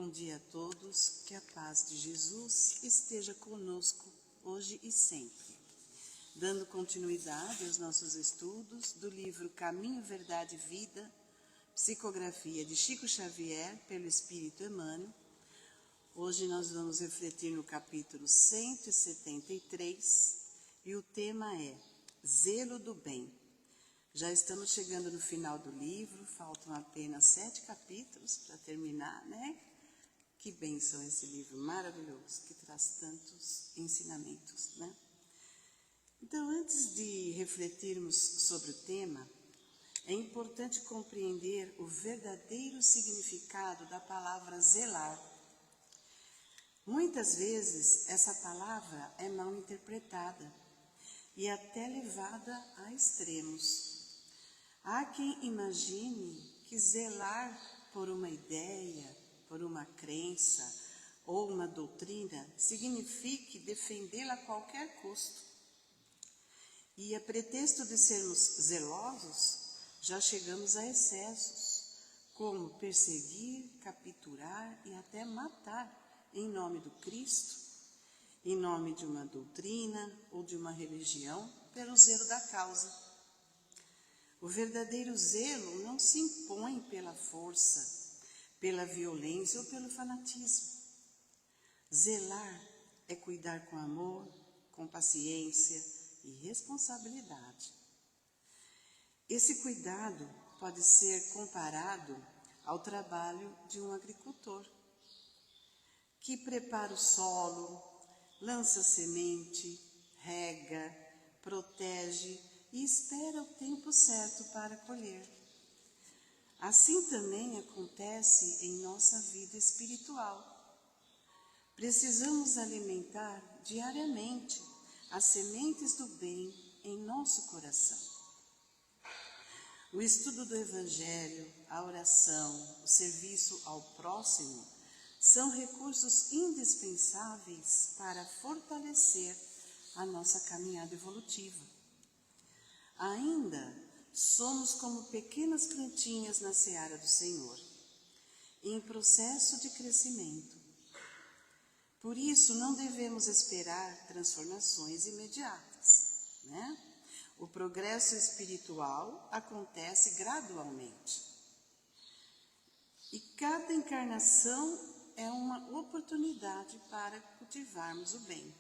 Bom dia a todos, que a paz de Jesus esteja conosco hoje e sempre. Dando continuidade aos nossos estudos do livro Caminho, Verdade e Vida, psicografia de Chico Xavier pelo Espírito Emmanuel. Hoje nós vamos refletir no capítulo 173 e o tema é Zelo do Bem. Já estamos chegando no final do livro, faltam apenas 7 capítulos para terminar, né? Que bênção esse livro maravilhoso, que traz tantos ensinamentos, né? Então, antes de refletirmos sobre o tema, é importante compreender o verdadeiro significado da palavra zelar. Muitas vezes, essa palavra é mal interpretada e até levada a extremos. Há quem imagine que zelar por uma ideia, por uma crença ou uma doutrina signifique defendê-la a qualquer custo. E a pretexto de sermos zelosos, já chegamos a excessos, como perseguir, capturar e até matar em nome do Cristo, em nome de uma doutrina ou de uma religião, pelo zelo da causa. O verdadeiro zelo não se impõe pela força, pela violência ou pelo fanatismo. Zelar é cuidar com amor, com paciência e responsabilidade. Esse cuidado pode ser comparado ao trabalho de um agricultor, que prepara o solo, lança semente, rega, protege e espera o tempo certo para colher. Assim também acontece em nossa vida espiritual. Precisamos alimentar diariamente as sementes do bem em nosso coração. O estudo do Evangelho, a oração, o serviço ao próximo são recursos indispensáveis para fortalecer a nossa caminhada evolutiva. Ainda somos como pequenas plantinhas na seara do Senhor, em processo de crescimento. Por isso, não devemos esperar transformações imediatas, né? O progresso espiritual acontece gradualmente. E cada encarnação é uma oportunidade para cultivarmos o bem.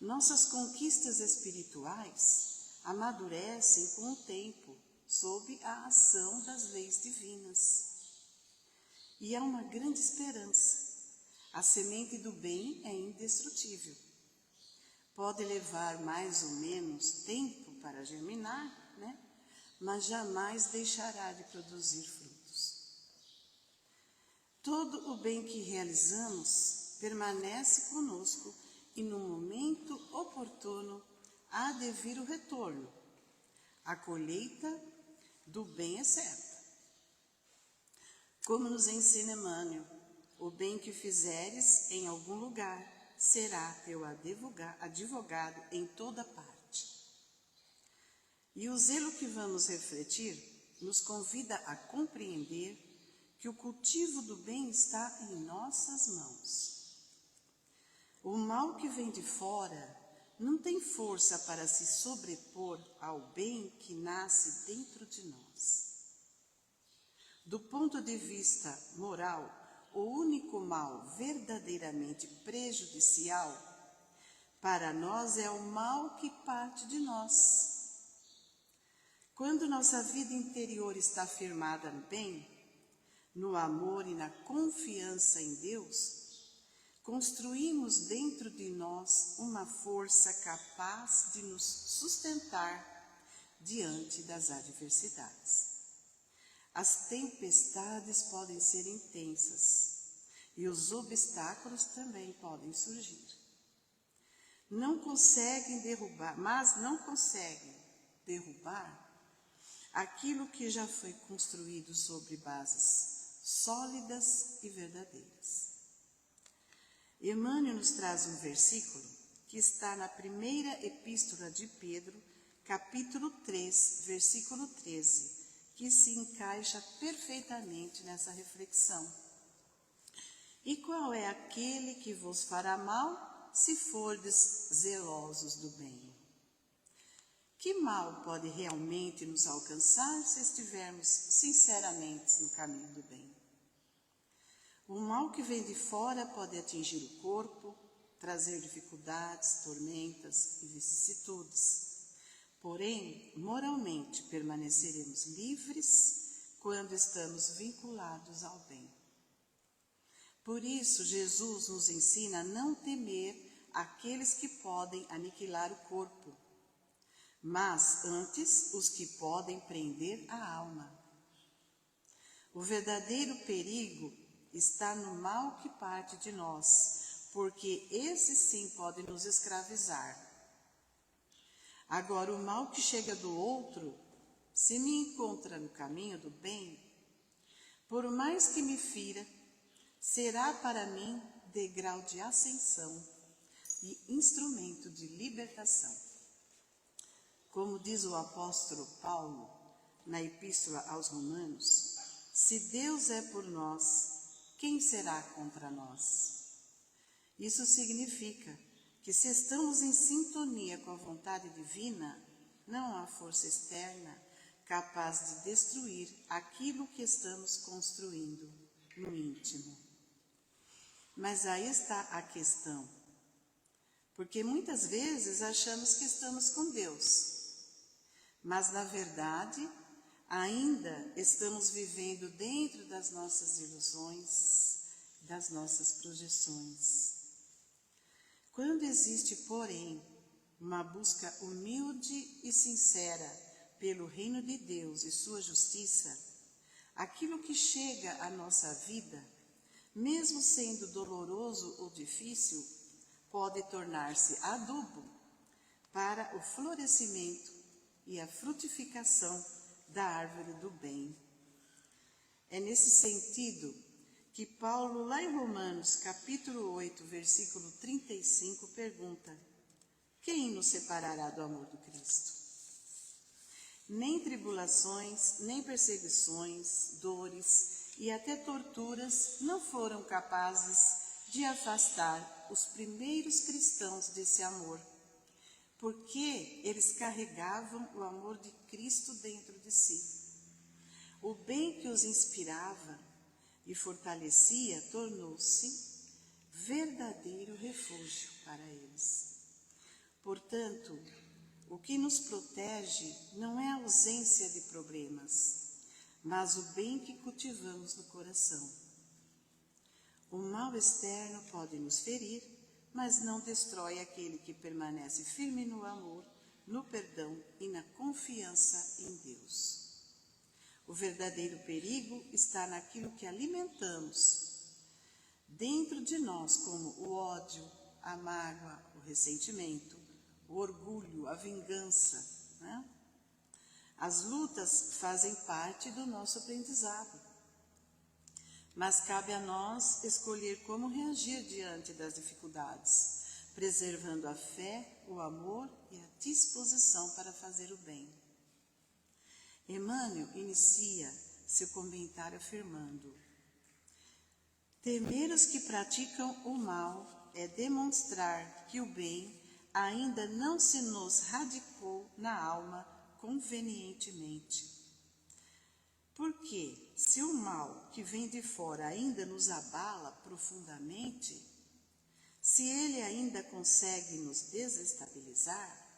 Nossas conquistas espirituais amadurecem com o tempo, sob a ação das leis divinas. E há uma grande esperança. A semente do bem é indestrutível. Pode levar mais ou menos tempo para germinar, né? Mas jamais deixará de produzir frutos. Todo o bem que realizamos permanece conosco e no momento oportuno há de vir o retorno. A colheita do bem é certa. Como nos ensina Emmanuel, o bem que fizeres em algum lugar será teu advogado em toda parte. E o zelo que vamos refletir nos convida a compreender que o cultivo do bem está em nossas mãos. O mal que vem de fora não tem força para se sobrepor ao bem que nasce dentro de nós. Do ponto de vista moral, o único mal verdadeiramente prejudicial para nós é o mal que parte de nós. Quando nossa vida interior está firmada no bem, no amor e na confiança em Deus, construímos dentro de nós uma força capaz de nos sustentar diante das adversidades. As tempestades podem ser intensas e os obstáculos também podem surgir. Não conseguem derrubar aquilo que já foi construído sobre bases sólidas e verdadeiras. Emmanuel nos traz um versículo que está na primeira epístola de Pedro, capítulo 3, versículo 13, que se encaixa perfeitamente nessa reflexão. E qual é aquele que vos fará mal, se fordes zelosos do bem? Que mal pode realmente nos alcançar se estivermos sinceramente no caminho do bem? O mal que vem de fora pode atingir o corpo, trazer dificuldades, tormentas e vicissitudes. Porém, moralmente permaneceremos livres quando estamos vinculados ao bem. Por isso, Jesus nos ensina a não temer aqueles que podem aniquilar o corpo, mas antes os que podem prender a alma. O verdadeiro perigo está no mal que parte de nós, porque esse sim pode nos escravizar. Agora, o mal que chega do outro, se me encontra no caminho do bem, por mais que me fira, será para mim degrau de ascensão e instrumento de libertação. Como diz o apóstolo Paulo na Epístola aos Romanos, se Deus é por nós, quem será contra nós? Isso significa que se estamos em sintonia com a vontade divina, não há força externa capaz de destruir aquilo que estamos construindo no íntimo. Mas aí está a questão, porque muitas vezes achamos que estamos com Deus, mas na verdade ainda estamos vivendo dentro das nossas ilusões, das nossas projeções. Quando existe, porém, uma busca humilde e sincera pelo reino de Deus e sua justiça, aquilo que chega à nossa vida, mesmo sendo doloroso ou difícil, pode tornar-se adubo para o florescimento e a frutificação da árvore do bem. É nesse sentido que Paulo, lá em Romanos, capítulo 8, versículo 35, pergunta: quem nos separará do amor do Cristo? Nem tribulações, nem perseguições, dores e até torturas não foram capazes de afastar os primeiros cristãos desse amor, porque eles carregavam o amor de Cristo dentro de si. O bem que os inspirava e fortalecia tornou-se verdadeiro refúgio para eles. Portanto, o que nos protege não é a ausência de problemas, mas o bem que cultivamos no coração. O mal externo pode nos ferir, mas não destrói aquele que permanece firme no amor, no perdão e na confiança em Deus. O verdadeiro perigo está naquilo que alimentamos dentro de nós, como o ódio, a mágoa, o ressentimento, o orgulho, a vingança, né? As lutas fazem parte do nosso aprendizado, mas cabe a nós escolher como reagir diante das dificuldades, preservando a fé, o amor e a disposição para fazer o bem. Emmanuel inicia seu comentário afirmando: temer os que praticam o mal é demonstrar que o bem ainda não se nos radicou na alma convenientemente. Porque, se o mal que vem de fora ainda nos abala profundamente, se ele ainda consegue nos desestabilizar,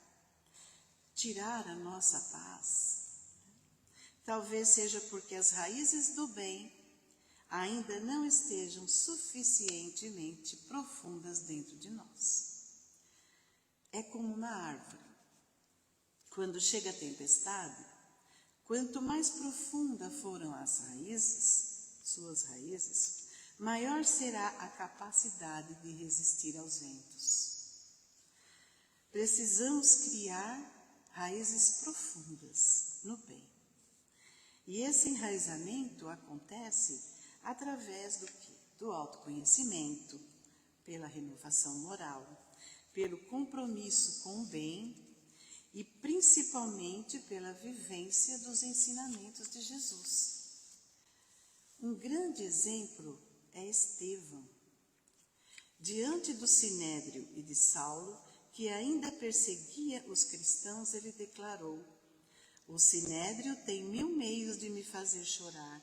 tirar a nossa paz, talvez seja porque as raízes do bem ainda não estejam suficientemente profundas dentro de nós. É como uma árvore. Quando chega a tempestade, quanto mais profunda foram as raízes, suas raízes, maior será a capacidade de resistir aos ventos. Precisamos criar raízes profundas no bem. E esse enraizamento acontece através do quê? Do autoconhecimento, pela renovação moral, pelo compromisso com o bem e principalmente pela vivência dos ensinamentos de Jesus. Um grande exemplo é Estevão, Diante do Sinédrio e de Saulo, que ainda perseguia os cristãos, ele declarou: o Sinédrio tem 1000 meios de me fazer chorar,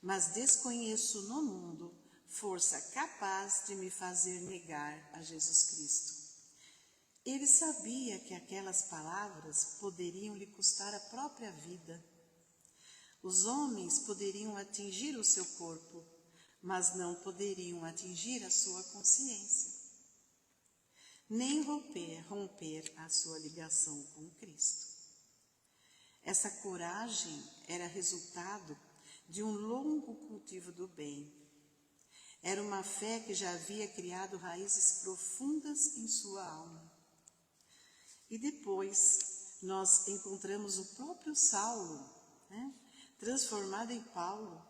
mas desconheço no mundo força capaz de me fazer negar a Jesus Cristo. Ele sabia que aquelas palavras poderiam lhe custar a própria vida. Os homens poderiam atingir o seu corpo, mas não poderiam atingir a sua consciência, nem romper a sua ligação com Cristo. Essa coragem era resultado de um longo cultivo do bem. Era uma fé que já havia criado raízes profundas em sua alma. E depois nós encontramos o próprio Saulo, transformado em Paulo,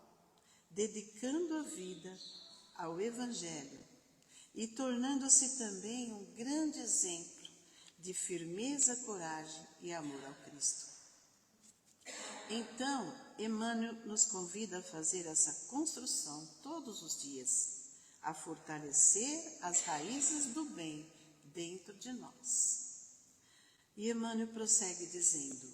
dedicando a vida ao Evangelho e tornando-se também um grande exemplo de firmeza, coragem e amor ao Cristo. Então, Emmanuel nos convida a fazer essa construção todos os dias, a fortalecer as raízes do bem dentro de nós. E Emmanuel prossegue dizendo: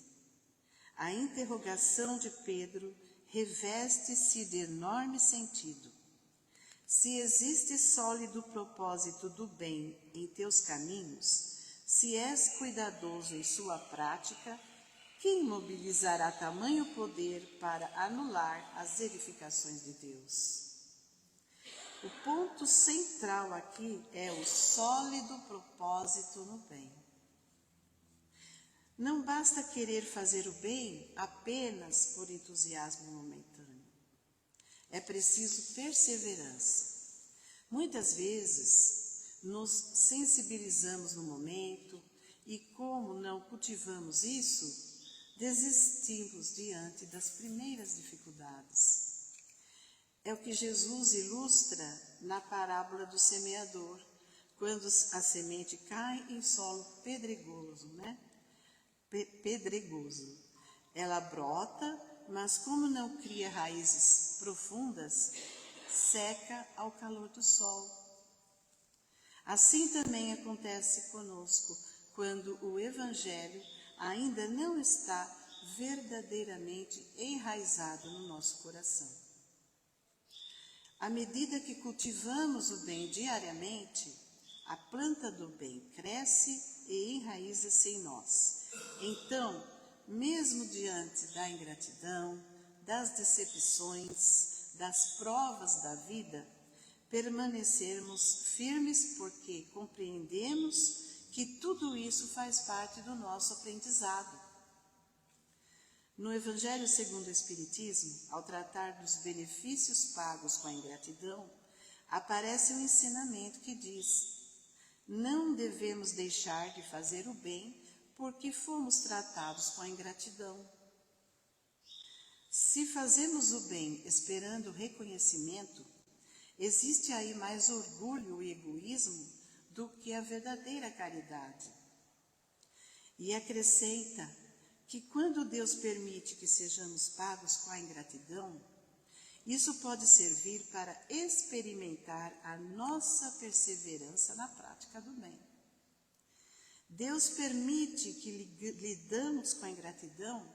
a interrogação de Pedro reveste-se de enorme sentido. Se existe sólido propósito do bem em teus caminhos, se és cuidadoso em sua prática, quem mobilizará tamanho poder para anular as edificações de Deus? O ponto central aqui é o sólido propósito no bem. Não basta querer fazer o bem apenas por entusiasmo momentâneo. É preciso perseverança. Muitas vezes nos sensibilizamos no momento e, como não cultivamos isso, desistimos diante das primeiras dificuldades. É o que Jesus ilustra na parábola do semeador, quando a semente cai em solo pedregoso, pedregoso. Ela brota, mas como não cria raízes profundas, seca ao calor do sol. Assim também acontece conosco quando o Evangelho ainda não está verdadeiramente enraizado no nosso coração. À medida que cultivamos o bem diariamente, a planta do bem cresce e enraiza-se em nós. Então, mesmo diante da ingratidão, das decepções, das provas da vida, permanecermos firmes porque compreendemos que tudo isso faz parte do nosso aprendizado. No Evangelho segundo o Espiritismo, ao tratar dos benefícios pagos com a ingratidão, aparece um ensinamento que diz: não devemos deixar de fazer o bem porque fomos tratados com a ingratidão. Se fazemos o bem esperando reconhecimento, existe aí mais orgulho e egoísmo do que a verdadeira caridade. E acrescenta que quando Deus permite que sejamos pagos com a ingratidão, isso pode servir para experimentar a nossa perseverança na prática do bem. Deus permite que lidamos com a ingratidão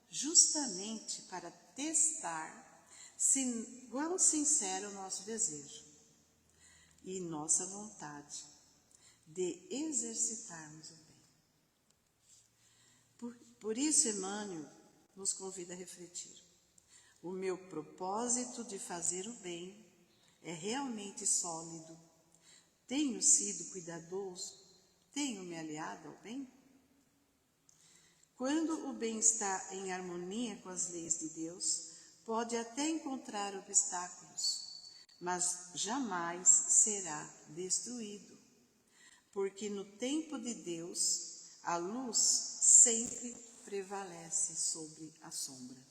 justamente para testar quão sincero é o nosso desejo e nossa vontade de exercitarmos o bem. Por isso, Emmanuel nos convida a refletir. O meu propósito de fazer o bem é realmente sólido? Tenho sido cuidadoso? Tenho me aliado ao bem? Quando o bem está em harmonia com as leis de Deus, pode até encontrar obstáculos, mas jamais será destruído, porque no tempo de Deus, a luz sempre prevalece sobre a sombra.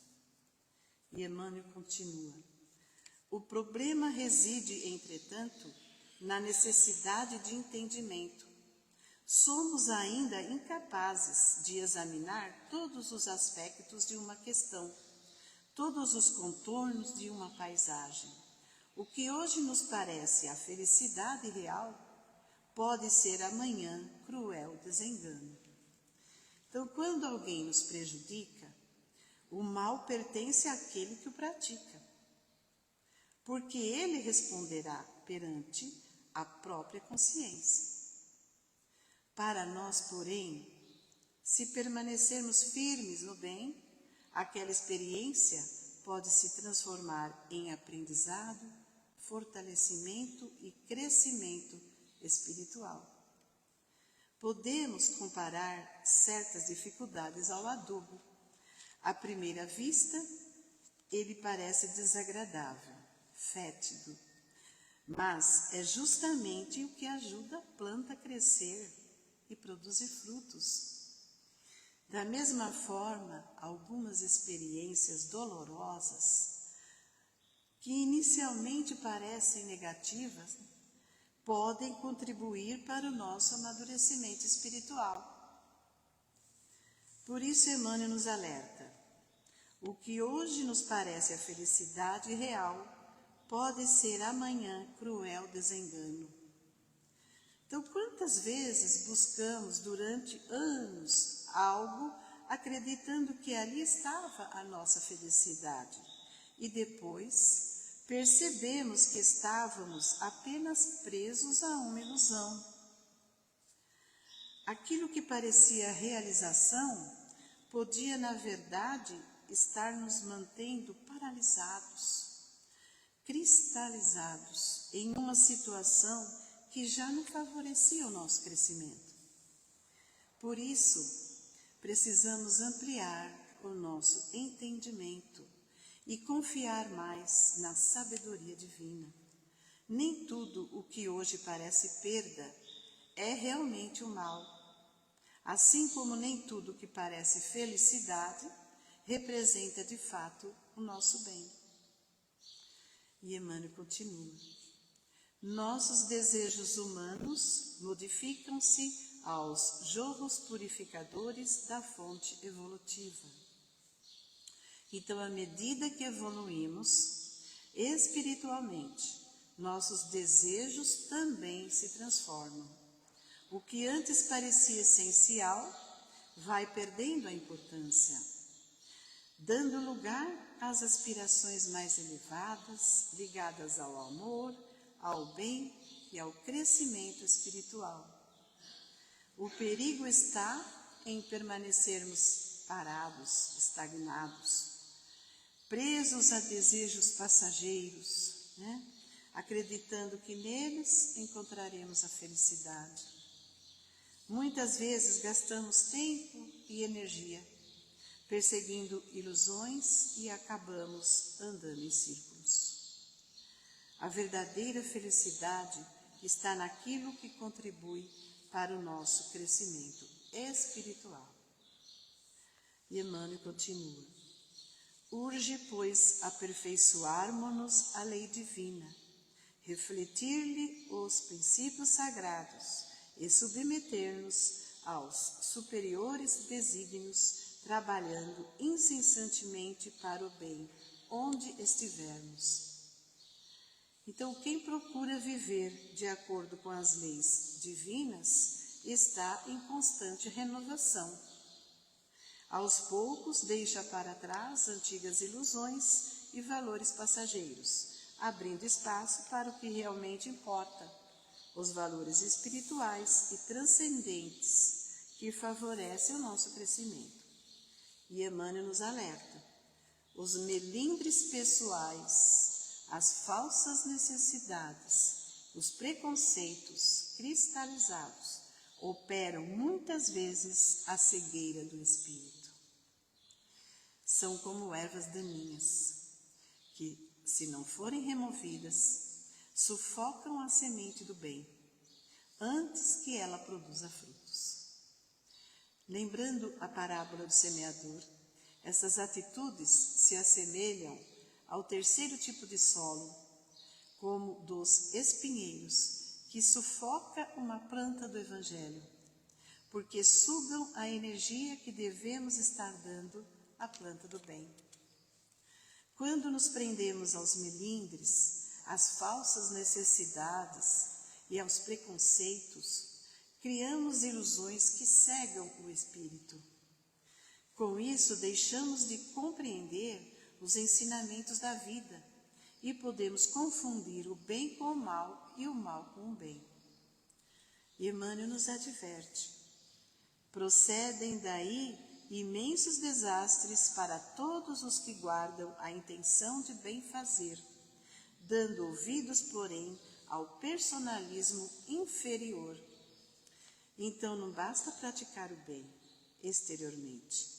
E Emmanuel continua: o problema reside, entretanto, na necessidade de entendimento. Somos ainda incapazes de examinar todos os aspectos de uma questão, todos os contornos de uma paisagem. O que hoje nos parece a felicidade real, pode ser amanhã cruel desengano. Então, quando alguém nos prejudica, o mal pertence àquele que o pratica, porque ele responderá perante a própria consciência. Para nós, porém, se permanecermos firmes no bem, aquela experiência pode se transformar em aprendizado, fortalecimento e crescimento espiritual. Podemos comparar certas dificuldades ao adubo. À primeira vista, ele parece desagradável, fétido, mas é justamente o que ajuda a planta a crescer e produzir frutos. Da mesma forma, algumas experiências dolorosas, que inicialmente parecem negativas, podem contribuir para o nosso amadurecimento espiritual. Por isso, Emmanuel nos alerta: o que hoje nos parece a felicidade real, pode ser amanhã cruel desengano. Então, quantas vezes buscamos durante anos algo, acreditando que ali estava a nossa felicidade, e depois percebemos que estávamos apenas presos a uma ilusão. Aquilo que parecia realização podia, na verdade, estar nos mantendo paralisados, cristalizados em uma situação que já não favorecia o nosso crescimento. Por isso, precisamos ampliar o nosso entendimento e confiar mais na sabedoria divina. Nem tudo o que hoje parece perda é realmente o mal, assim como nem tudo o que parece felicidade representa de fato o nosso bem. E Emmanuel continua: nossos desejos humanos modificam-se aos jogos purificadores da fonte evolutiva. Então, à medida que evoluímos espiritualmente, nossos desejos também se transformam. O que antes parecia essencial vai perdendo a importância, dando lugar às aspirações mais elevadas, ligadas ao amor, ao bem e ao crescimento espiritual. O perigo está em permanecermos parados, estagnados, presos a desejos passageiros, acreditando que neles encontraremos a felicidade. Muitas vezes gastamos tempo e energia perseguindo ilusões e acabamos andando em círculos. A verdadeira felicidade está naquilo que contribui para o nosso crescimento espiritual. E Emmanuel continua: urge, pois, aperfeiçoarmos-nos a lei divina, refletir-lhe os princípios sagrados e submeter-nos aos superiores desígnios, trabalhando incessantemente para o bem, onde estivermos. Então, quem procura viver de acordo com as leis divinas está em constante renovação. Aos poucos, deixa para trás antigas ilusões e valores passageiros, abrindo espaço para o que realmente importa, os valores espirituais e transcendentes que favorecem o nosso crescimento. E Emmanuel nos alerta: os melindres pessoais, as falsas necessidades, os preconceitos cristalizados operam muitas vezes a cegueira do espírito. São como ervas daninhas, que, se não forem removidas, sufocam a semente do bem, antes que ela produza frutos. Lembrando a parábola do semeador, essas atitudes se assemelham ao terceiro tipo de solo, como dos espinheiros, que sufoca uma planta do Evangelho, porque sugam a energia que devemos estar dando à planta do bem. Quando nos prendemos aos melindres, às falsas necessidades e aos preconceitos, criamos ilusões que cegam o espírito. Com isso, deixamos de compreender os ensinamentos da vida e podemos confundir o bem com o mal e o mal com o bem. Emmanuel nos adverte: procedem daí imensos desastres para todos os que guardam a intenção de bem fazer, dando ouvidos, porém, ao personalismo inferior. Então não basta praticar o bem exteriormente.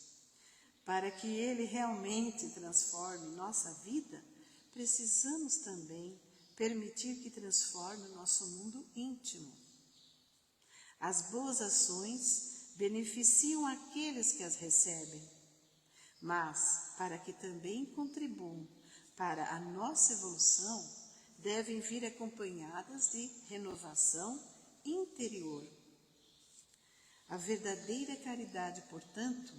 Para que ele realmente transforme nossa vida, precisamos também permitir que transforme o nosso mundo íntimo. As boas ações beneficiam aqueles que as recebem, mas, para que também contribuam para a nossa evolução, devem vir acompanhadas de renovação interior. A verdadeira caridade, portanto,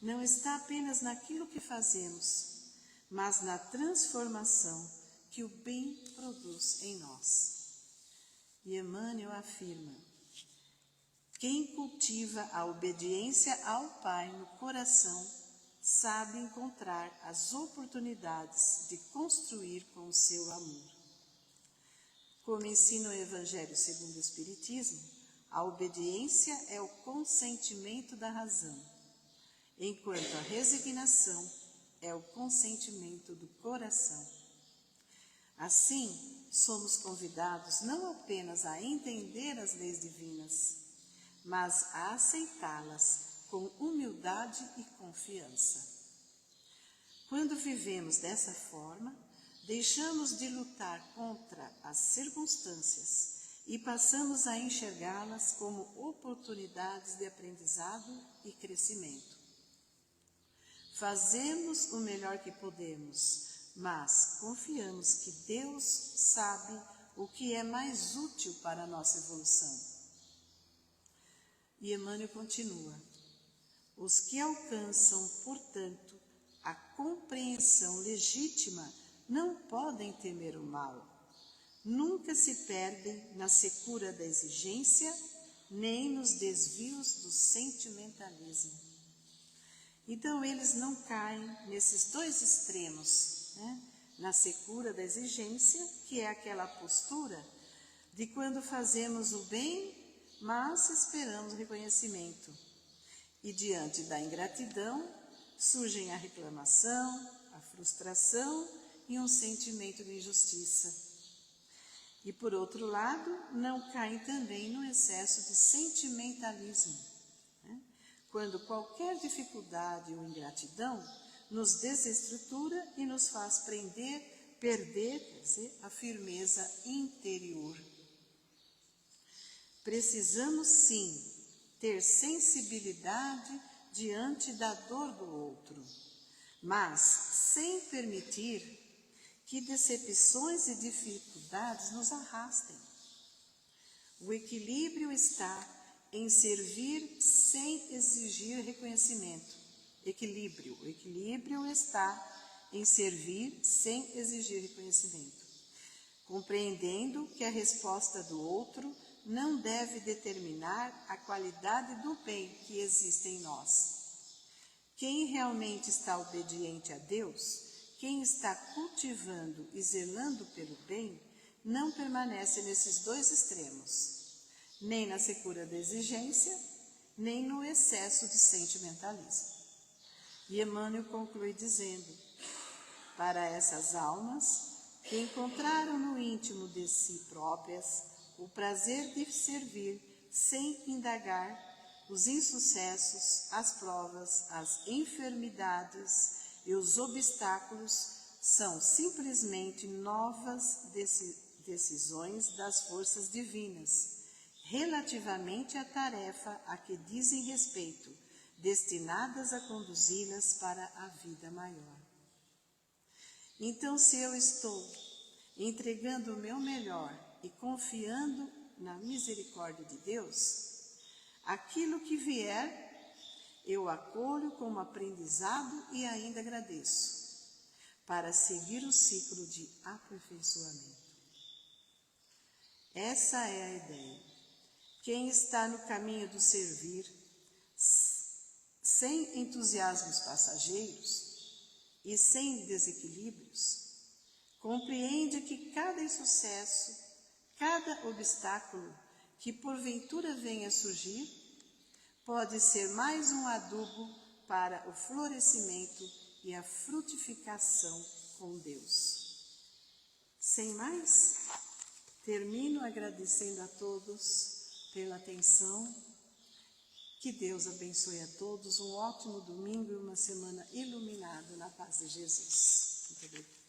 não está apenas naquilo que fazemos, mas na transformação que o bem produz em nós. E Emmanuel afirma: quem cultiva a obediência ao Pai no coração sabe encontrar as oportunidades de construir com o seu amor. Como ensina o Evangelho segundo o Espiritismo, a obediência é o consentimento da razão, enquanto a resignação é o consentimento do coração. Assim, somos convidados não apenas a entender as leis divinas, mas a aceitá-las com humildade e confiança. Quando vivemos dessa forma, deixamos de lutar contra as circunstâncias e passamos a enxergá-las como oportunidades de aprendizado e crescimento. Fazemos o melhor que podemos, mas confiamos que Deus sabe o que é mais útil para a nossa evolução. E Emmanuel continua: os que alcançam, portanto, a compreensão legítima não podem temer o mal, nunca se perdem na secura da exigência, nem nos desvios do sentimentalismo. Então, eles não caem nesses dois extremos, né? Na secura da exigência, que é aquela postura de quando fazemos o bem, mas esperamos reconhecimento. E diante da ingratidão, surgem a reclamação, a frustração e um sentimento de injustiça. E, por outro lado, não caem também no excesso de sentimentalismo, né? Quando qualquer dificuldade ou ingratidão nos desestrutura e nos faz perder, a firmeza interior. Precisamos, sim, ter sensibilidade diante da dor do outro, mas sem permitir que decepções e dificuldades nos arrastem. O equilíbrio está em servir sem exigir reconhecimento. O equilíbrio está em servir sem exigir reconhecimento, compreendendo que a resposta do outro não deve determinar a qualidade do bem que existe em nós. Quem realmente está obediente a Deus, quem está cultivando e zelando pelo bem, não permanece nesses dois extremos, nem na secura da exigência, nem no excesso de sentimentalismo. E Emmanuel conclui dizendo: para essas almas que encontraram no íntimo de si próprias o prazer de servir sem indagar, os insucessos, as provas, as enfermidades e os obstáculos são simplesmente novas decisões das forças divinas, relativamente à tarefa a que dizem respeito, destinadas a conduzi-las para a vida maior. Então, se eu estou entregando o meu melhor e confiando na misericórdia de Deus, aquilo que vier, eu acolho como aprendizado e ainda agradeço, para seguir o ciclo de aperfeiçoamento. Essa é a ideia. Quem está no caminho do servir, sem entusiasmos passageiros e sem desequilíbrios, compreende que cada insucesso, cada obstáculo que porventura venha a surgir, pode ser mais um adubo para o florescimento e a frutificação com Deus. Sem mais, termino agradecendo a todos pela atenção. Que Deus abençoe a todos, um ótimo domingo e uma semana iluminada na paz de Jesus. Muito obrigada.